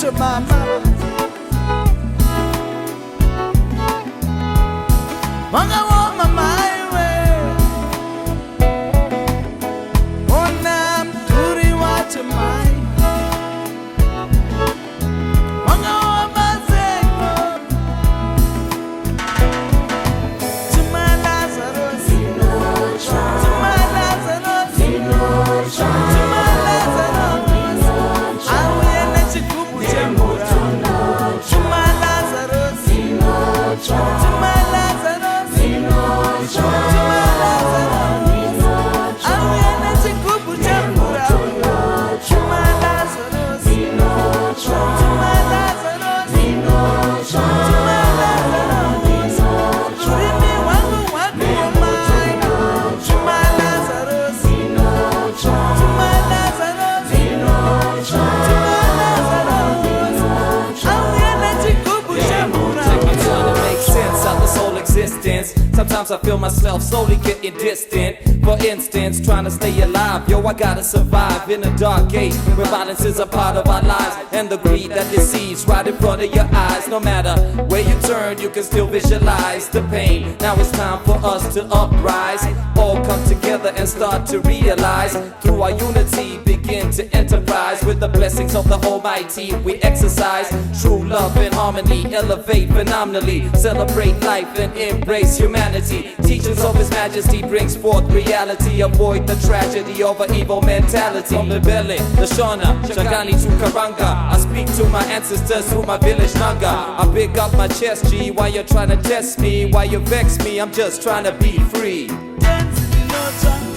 to my mama. Manga wa mama iwe ona mturi wa chemai. Manga wa mazengo Chuma Lazarus Chuma Lazarus Chuma Lazarus Awe na chikubu chembura Chuma Lazarus Chuma Lazarus Chuma Lazarus Awe na chikubu chembura Chuma Lazarus Chuma Lazarus Chuma Lazarus Urimi wangu watu omai Chuma Lazarus Chuma Lazarus Chuma Lazarus Awe na chikubu chembura. Trying to make sense out this whole existence. Sometimes I feel myself slowly getting distant. For instance, trying to stay alive. Yo, I gotta survive in a dark age where violence is a part of our lives, and the greed that deceives right in front of your eyes. No matter where you turn, you can still visualize the pain. Now it's time for us to uprise, all come together and start to realize. Through our unity, begin to enterprise. With the blessings of the Almighty, we exercise true love and harmony. Elevate phenomenally, celebrate life and embrace humanity. Teachings of His Majesty brings forth reality. Avoid the tragedy of an evil mentality. From the Bele, the Shona, Shagani to Karanga, I speak to my ancestors through my village Nanga. I pick up my chest, G. Why you trying to test me? Why you vex me? I'm just trying to be free. Dance in no time.